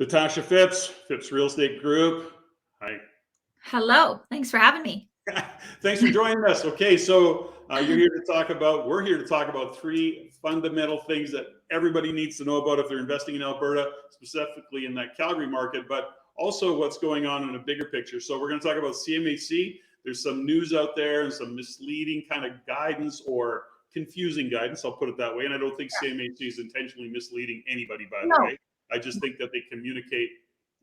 Natasha Phipps Real Estate Group. Hi. Hello. Thanks for having me. Thanks for joining us. Okay, so we're here to talk about three fundamental things that everybody needs to know about if they're investing in Alberta, specifically in that Calgary market, but also what's going on in a bigger picture. So we're going to talk about CMHC. There's some news out there and some misleading kind of guidance or confusing guidance, I'll put it that way. And I don't think CMHC is intentionally misleading anybody, by the way. I just think that they communicate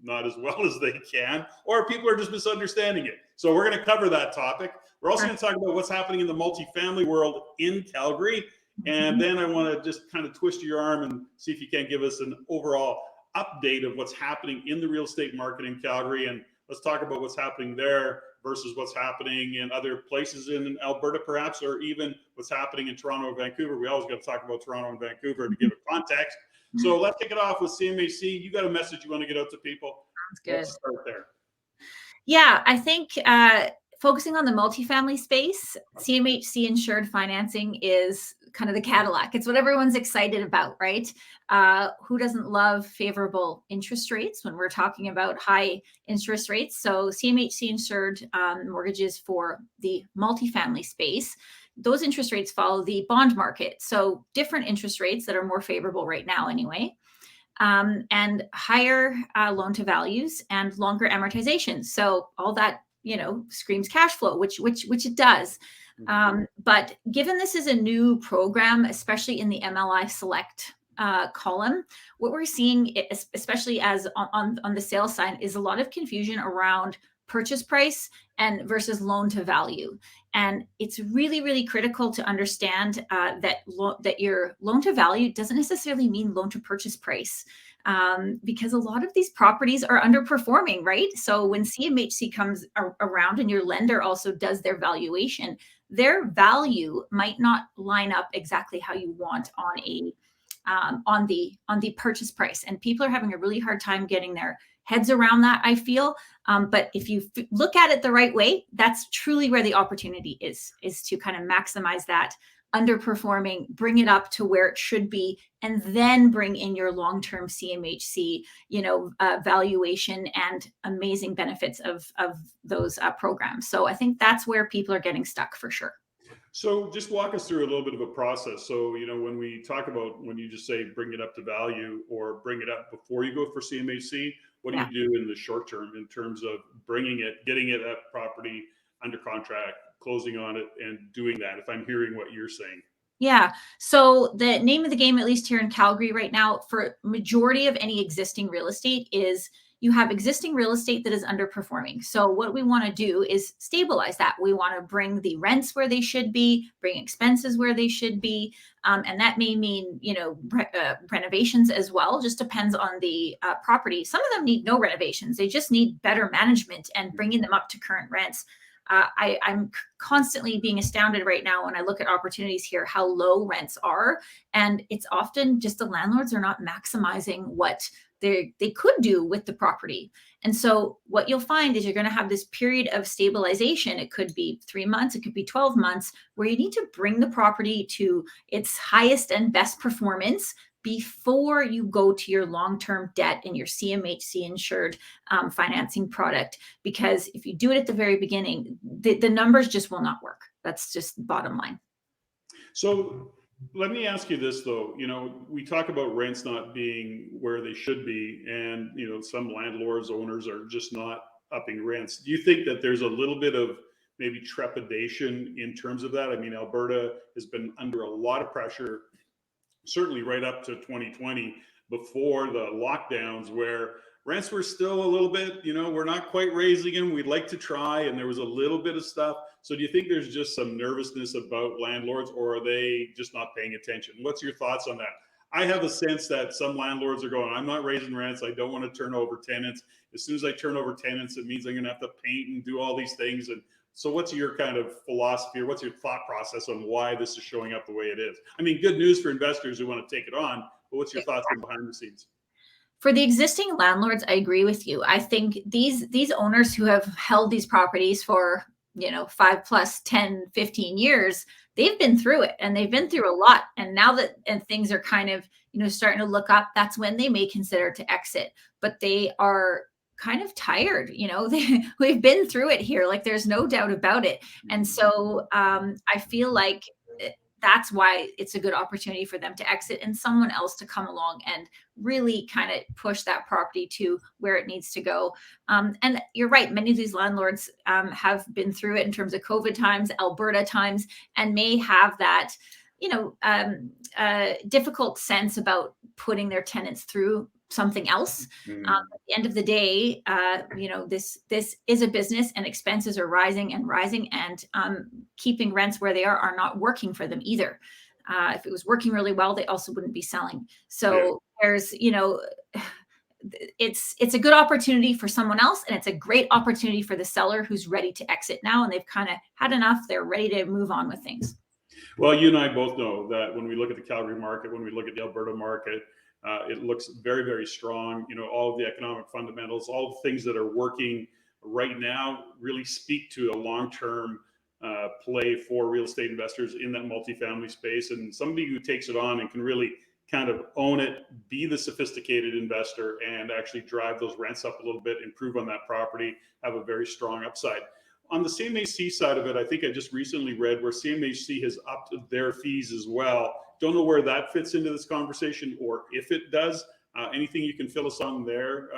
not as well as they can, or people are just misunderstanding it. So we're going to cover that topic. We're also going to talk about what's happening in the multifamily world in Calgary. And then I want to just kind of twist your arm and see if you can give us an overall update of what's happening in the real estate market in Calgary. And let's talk about what's happening there versus what's happening in other places in Alberta, perhaps, or even what's happening in Toronto and Vancouver. We always got to talk about Toronto and Vancouver to give it context. So let's kick it off with CMHC. You got a message you want to get out to people? Sounds good. Let's start there. Yeah, I think focusing on the multifamily space, CMHC insured financing is kind of the Cadillac. It's what everyone's excited about, right? Who doesn't love favorable interest rates when we're talking about high interest rates? So CMHC insured mortgages for the multifamily space. Those interest rates follow the bond market. So different interest rates that are more favorable right now anyway. And higher loan to values and longer amortization. So all that, screams cash flow, which it does. But given this is a new program, especially in the MLI Select column, what we're seeing, especially as on the sales side, is a lot of confusion around purchase price and versus loan to value. And it's really, really critical to understand that your loan to value doesn't necessarily mean loan to purchase price, because a lot of these properties are underperforming, right? So when CMHC comes around and your lender also does their valuation, their value might not line up exactly how you want on the purchase price. And people are having a really hard time getting their heads around that, I feel. But if you look at it the right way, that's truly where the opportunity is to kind of maximize that underperforming, bring it up to where it should be, and then bring in your long-term CMHC, valuation and amazing benefits of those programs. So I think that's where people are getting stuck for sure. So just walk us through a little bit of a process. So, when we talk about, when you just say bring it up to value or bring it up before you go for CMHC, what do you do in the short term in terms of getting it at property under contract, closing on it and doing that, if I'm hearing what you're saying? Yeah. So the name of the game, at least here in Calgary right now, for majority of any existing real estate is you have existing real estate that is underperforming. So what we want to do is stabilize that. We want to bring the rents where they should be, bring expenses where they should be. And that may mean, renovations as well. Just depends on the property. Some of them need no renovations. They just need better management and bringing them up to current rents. I'm constantly being astounded right now when I look at opportunities here, how low rents are. And it's often just the landlords are not maximizing what they could do with the property. And so what you'll find is you're going to have this period of stabilization. It could be 3 months, it could be 12 months, where you need to bring the property to its highest and best performance before you go to your long-term debt and your CMHC insured financing product. Because if you do it at the very beginning, the numbers just will not work. That's just the bottom line. So let me ask you this, though. We talk about rents not being where they should be, and some landlords, owners are just not upping rents. Do you think that there's a little bit of maybe trepidation in terms of that? I mean, Alberta has been under a lot of pressure, certainly right up to 2020, before the lockdowns, where rents were still a little bit, we're not quite raising them. We'd like to try, and there was a little bit of stuff. So do you think there's just some nervousness about landlords, or are they just not paying attention? What's your thoughts on that? I have a sense that some landlords are going, I'm not raising rents. I don't want to turn over tenants. As soon as I turn over tenants, it means I'm going to have to paint and do all these things. And so what's your kind of philosophy, or what's your thought process on why this is showing up the way it is? I mean, good news for investors who want to take it on, but what's your thoughts on behind the scenes? For the existing landlords, I agree with you. I think these owners who have held these properties for 5 plus 10, 15 years, they've been through it, and they've been through a lot. And now that things are kind of, starting to look up, that's when they may consider to exit. But they are kind of tired, we've been through it here. Like, there's no doubt about it. And so I feel like that's why it's a good opportunity for them to exit and someone else to come along and really kind of push that property to where it needs to go. And you're right, many of these landlords have been through it in terms of COVID times, Alberta times, and may have that, difficult sense about putting their tenants through something else. At the end of the day, this is a business, and expenses are rising and rising, and keeping rents where they are not working for them either. If it was working really well, they also wouldn't be selling. So there's, it's a good opportunity for someone else, and it's a great opportunity for the seller who's ready to exit now, and they've kind of had enough. They're ready to move on with things. Well, you and I both know that when we look at the Calgary market, when we look at the Alberta market, it looks very, very strong. All of the economic fundamentals, all the things that are working right now really speak to a long-term play for real estate investors in that multifamily space. And somebody who takes it on and can really kind of own it, be the sophisticated investor, and actually drive those rents up a little bit, improve on that property, have a very strong upside. On the CMHC side of it, I think I just recently read where CMHC has upped their fees as well. Don't know where that fits into this conversation, or if it does. Anything you can fill us on there?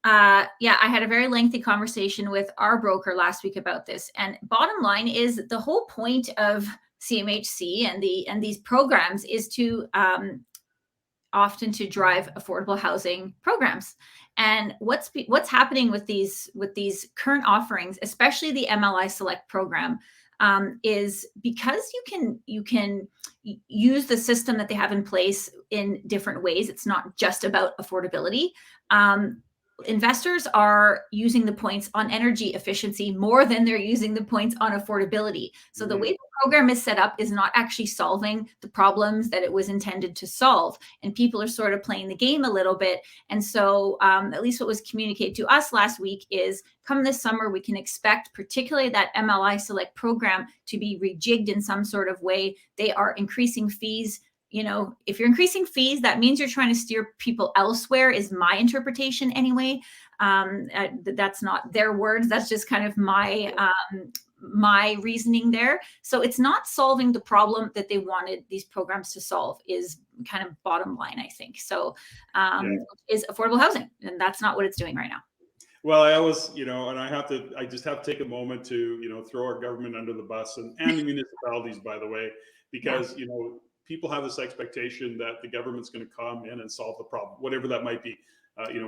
I had a very lengthy conversation with our broker last week about this. And bottom line is, the whole point of CMHC and these programs is to often to drive affordable housing programs. And what's happening with these current offerings, especially the MLI Select program, is because you can use the system that they have in place in different ways. It's not just about affordability. Investors are using the points on energy efficiency more than they're using the points on affordability. So the way the program is set up is not actually solving the problems that it was intended to solve. And people are sort of playing the game a little bit. And so at least what was communicated to us last week is, come this summer, we can expect particularly that MLI Select program to be rejigged in some sort of way. They are increasing fees. If you're increasing fees, that means you're trying to steer people elsewhere, is my interpretation anyway. That's not their words. That's just kind of my reasoning there. So it's not solving the problem that they wanted these programs to solve, is kind of bottom line, I think. So is affordable housing, and that's not what it's doing right now. Well, I always, and I just have to take a moment to, throw our government under the bus, and the municipalities, by the way, because, people have this expectation that the government's going to come in and solve the problem, whatever that might be.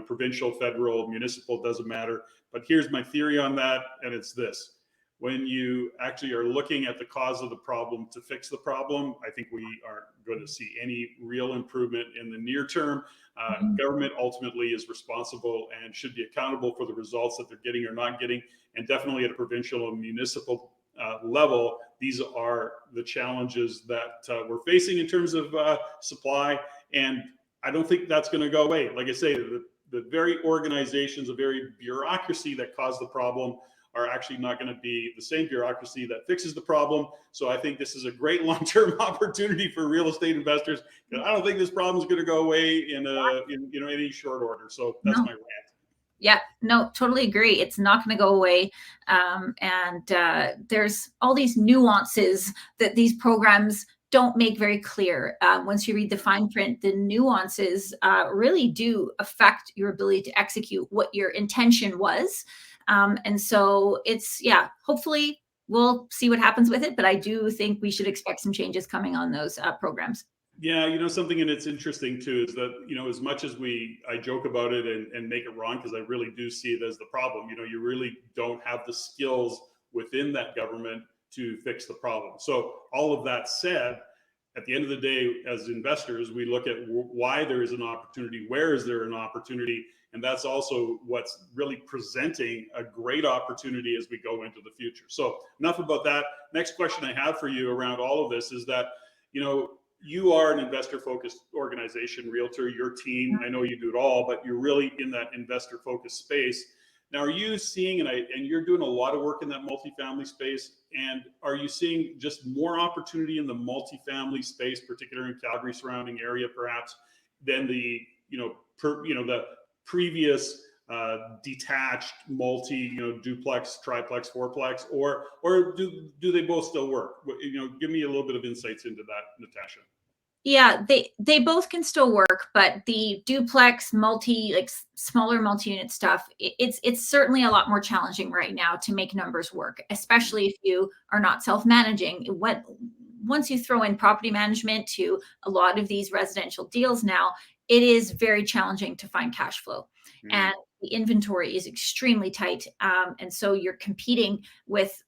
Provincial, federal, municipal, doesn't matter. But here's my theory on that, and it's this. When you actually are looking at the cause of the problem to fix the problem, I think we aren't going to see any real improvement in the near term. Government ultimately is responsible and should be accountable for the results that they're getting or not getting. And definitely at a provincial and municipal level, these are the challenges that we're facing in terms of supply. And I don't think that's going to go away. Like I say, the very organizations, the very bureaucracy that caused the problem are actually not going to be the same bureaucracy that fixes the problem. So I think this is a great long-term opportunity for real estate investors. I don't think this problem is going to go away in any short order. So that's my rant. Yeah, no, totally agree. It's not going to go away. And there's all these nuances that these programs don't make very clear. Once you read the fine print, the nuances really do affect your ability to execute what your intention was. And so it's, hopefully we'll see what happens with it. But I do think we should expect some changes coming on those programs. Yeah, something, and it's interesting too, is that, as much as I joke about it and make it wrong, because I really do see it as the problem, you really don't have the skills within that government to fix the problem. So all of that said, at the end of the day, as investors, we look at why there is an opportunity, where is there an opportunity, and that's also what's really presenting a great opportunity as we go into the future. So enough about that. Next question I have for you around all of this is that, you are an investor-focused organization, realtor, your team. I know you do it all, but you're really in that investor-focused space. Now, are you seeing, and you're doing a lot of work in that multifamily space, and are you seeing just more opportunity in the multifamily space, particularly in Calgary surrounding area, perhaps, than the, the previous detached multi, duplex, triplex, fourplex, or do they both still work? Give me a little bit of insights into that, Natasha. Yeah, they both can still work, but the duplex smaller multi-unit stuff, it's certainly a lot more challenging right now to make numbers work, especially if you are not self-managing. Once you throw in property management to a lot of these residential deals now, it is very challenging to find cash flow. And the inventory is extremely tight. And so you're competing with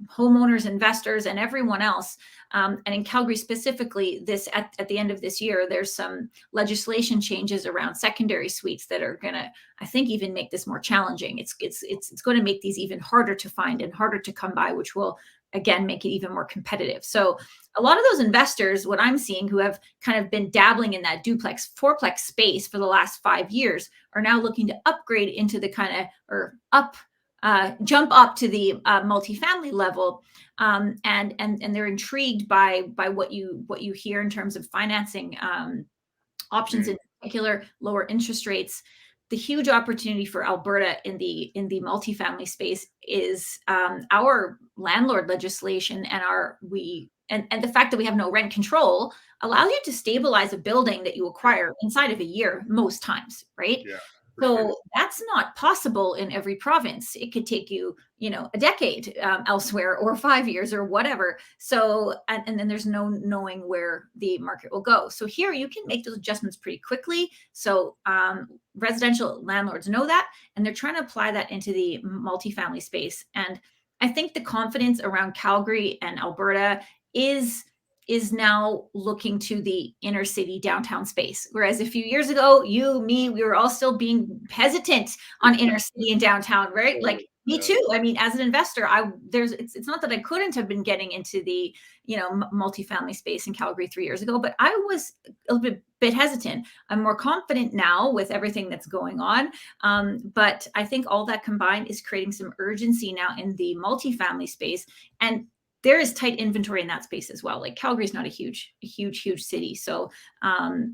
homeowners, investors, and everyone else. And in Calgary specifically, at the end of this year, there's some legislation changes around secondary suites that are going to, I think, even make this more challenging. It's going to make these even harder to find and harder to come by, which will again make it even more competitive. So a lot of those investors, what I'm seeing, who have kind of been dabbling in that duplex, fourplex space for the last 5 years, are now looking to upgrade into the jump up to the multifamily level, and they're intrigued by what you hear in terms of financing options, in particular lower interest rates. The huge opportunity for Alberta in the multifamily space is our landlord legislation and the fact that we have no rent control allows you to stabilize a building that you acquire inside of a year most times, right? Yeah. So that's not possible in every province. It could take you, a decade elsewhere, or 5 years, or whatever. So, and then there's no knowing where the market will go. So here you can make those adjustments pretty quickly. So residential landlords know that, and they're trying to apply that into the multifamily space. And I think the confidence around Calgary and Alberta is now looking to the inner city downtown space. Whereas a few years ago, you, me, we were all still being hesitant on inner city and downtown, right? Like me too. I mean, as an investor, it's not that I couldn't have been getting into the, multifamily space in Calgary 3 years ago, but I was a little bit hesitant. I'm more confident now with everything that's going on. But I think all that combined is creating some urgency now in the multifamily space. And there is tight inventory in that space as well. Like Calgary is not a huge city. So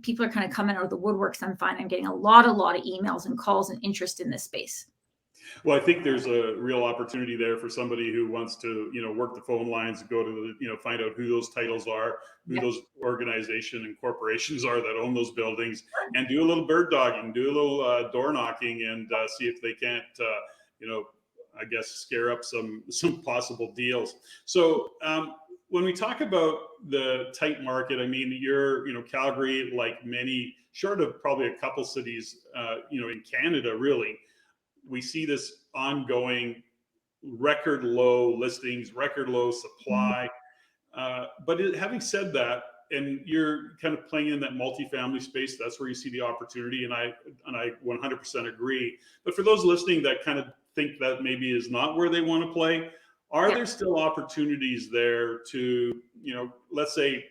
people are kind of coming out of the woodworks. I'm getting a lot of emails and calls and interest in this space. Well, I think there's a real opportunity there for somebody who wants to, work the phone lines, go to find out who those titles are, who those organizations and corporations are that own those buildings, and do a little bird dogging, do a little door knocking, and see if they can't, I guess, scare up some possible deals. So when we talk about the tight market, I mean, you're, Calgary, like many, short of probably a couple cities, in Canada, really, we see this ongoing record low listings, record low supply. But having said that, and you're kind of playing in that multifamily space, that's where you see the opportunity. And I 100% agree. But for those listening that kind of think that maybe is not where they want to play, are there still opportunities there to, let's say,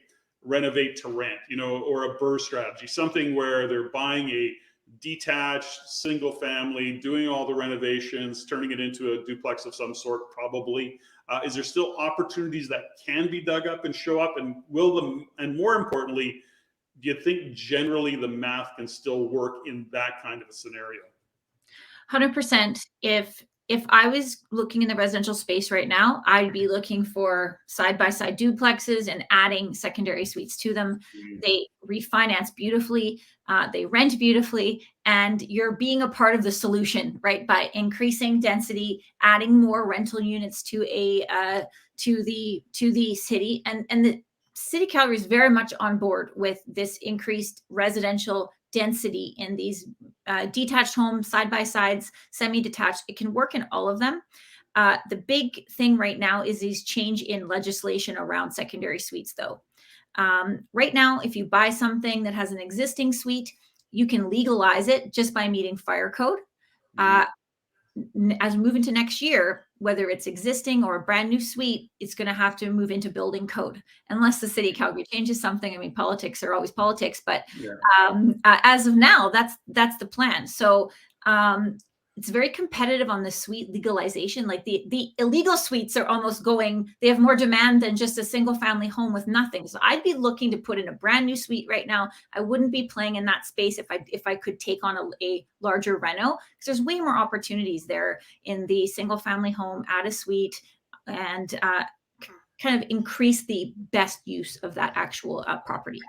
renovate to rent, or a BRRRR strategy, something where they're buying a detached single family, doing all the renovations, turning it into a duplex of some sort, probably. Is there still opportunities that can be dug up and show up? And and more importantly, do you think generally the math can still work in that kind of a scenario? 100%. If I was looking in the residential space right now, I'd be looking for side-by-side duplexes and adding secondary suites to them. They refinance beautifully, they rent beautifully, and you're being a part of the solution, right? By increasing density, adding more rental units to the city, and the city of Calgary is very much on board with this increased residential density in these detached homes, side-by-sides, semi-detached. It can work in all of them. The big thing right now is these change in legislation around secondary suites, though. Right now, if you buy something that has an existing suite, you can legalize it just by meeting fire code. As we move into next year, whether it's existing or a brand new suite, it's going to have to move into building code, unless the city of Calgary changes something. I mean, politics are always politics, but as of now, that's the plan. So it's very competitive on the suite legalization. Like the illegal suites are almost going, they have more demand than just a single family home with nothing. So I'd be looking to put in a brand new suite right now. I wouldn't be playing in that space if I could take on a larger reno, because there's way more opportunities there in the single family home, add a suite, and kind of increase the best use of that actual property.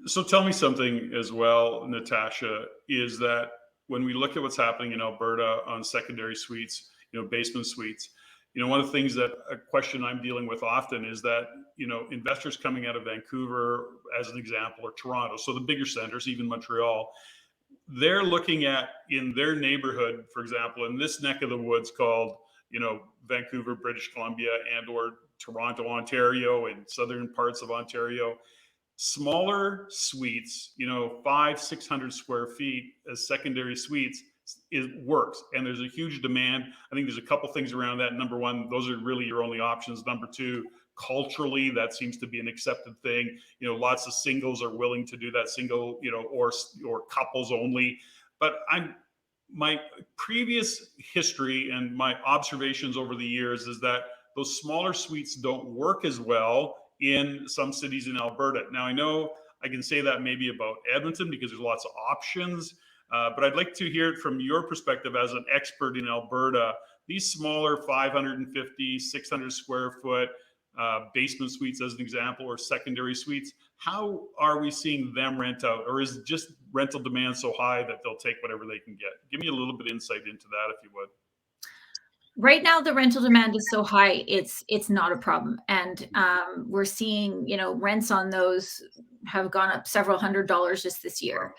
So tell me something as well, Natasha, is that when we look at what's happening in Alberta on secondary suites, basement suites, one of the things that a question I'm dealing with often is that, investors coming out of Vancouver, as an example, or Toronto, so the bigger centers, even Montreal, they're looking at in their neighborhood, for example, in this neck of the woods called, Vancouver, British Columbia, and or Toronto, Ontario, and southern parts of Ontario, smaller suites, 500-600 square feet as secondary suites, it works. And there's a huge demand. I think there's a couple things around that. Number one, those are really your only options. Number two, culturally, that seems to be an accepted thing. Lots of singles are willing to do that, single, or couples only. But my previous history and my observations over the years is that those smaller suites don't work as well in some cities in Alberta. Now, I know I can say that maybe about Edmonton because there's lots of options, but I'd like to hear it from your perspective as an expert in Alberta. These smaller 550, 600 square foot basement suites, as an example, or secondary suites, how are we seeing them rent out? Or is just rental demand so high that they'll take whatever they can get? Give me a little bit of insight into that, if you would. Right now, the rental demand is so high, it's not a problem. And we're seeing, rents on those have gone up several $100s just this year.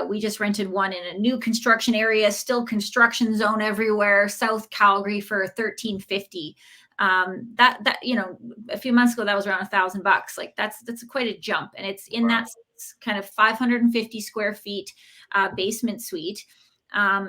We just rented one in a new construction area, still construction zone everywhere, South Calgary, for $1,350. That a few months ago that was around $1,000. Like that's quite a jump, and it's in that kind of 550 square feet basement suite.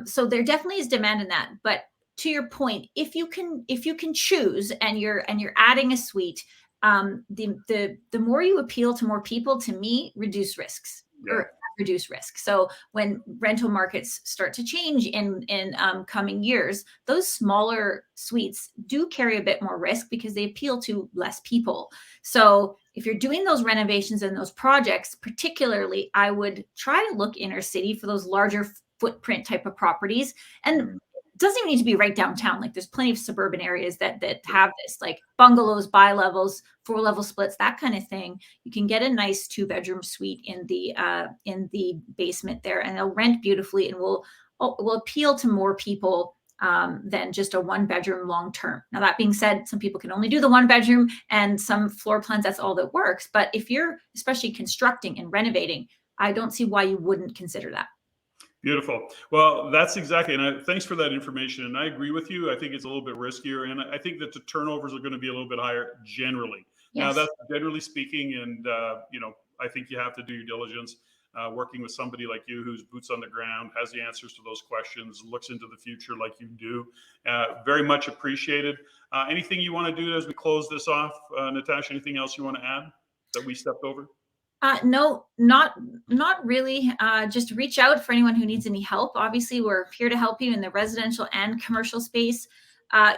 So there definitely is demand in that. But to your point, if you can choose, and you're adding a suite, the more you appeal to more people, to me, reduce risks. Yeah. Or reduce risk. So when rental markets start to change in coming years, those smaller suites do carry a bit more risk because they appeal to less people. So if you're doing those renovations and those projects, particularly, I would try to look inner city for those larger footprint type of properties. And doesn't even need to be right downtown. Like there's plenty of suburban areas that have this, like bungalows, bi-levels, 4-level splits, that kind of thing. You can get a nice 2-bedroom suite in the basement there, and they'll rent beautifully and will appeal to more people than just a 1-bedroom long term. Now, that being said, some people can only do the 1-bedroom, and some floor plans, that's all that works. But if you're especially constructing and renovating, I don't see why you wouldn't consider that. Beautiful. Well, that's exactly, and thanks for that information. And I agree with you. I think it's a little bit riskier, and I think that the turnovers are going to be a little bit higher generally. Yes. Now, that's generally speaking, and I think you have to do your diligence. Working with somebody like you, who's boots on the ground, has the answers to those questions, looks into the future like you do. Very much appreciated. Anything you want to do as we close this off, Natasha? Anything else you want to add that we stepped over? No, not really. Just reach out for anyone who needs any help. Obviously, we're here to help you in the residential and commercial space.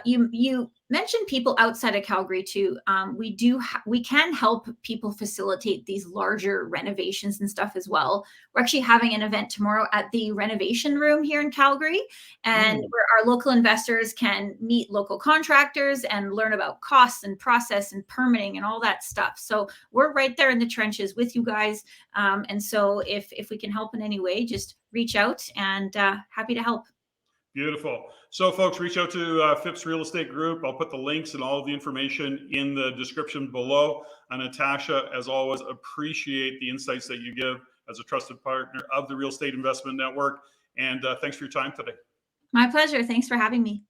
You mentioned people outside of Calgary too. We can help people facilitate these larger renovations and stuff as well. We're actually having an event tomorrow at the renovation room here in Calgary, and where our local investors can meet local contractors and learn about costs and process and permitting and all that stuff. So we're right there in the trenches with you guys. And so if we can help in any way, just reach out, and happy to help. Beautiful. So folks, reach out to Phipps Real Estate Group. I'll put the links and all of the information in the description below. And Natasha, as always, appreciate the insights that you give as a trusted partner of the Real Estate Investment Network. And thanks for your time today. My pleasure. Thanks for having me.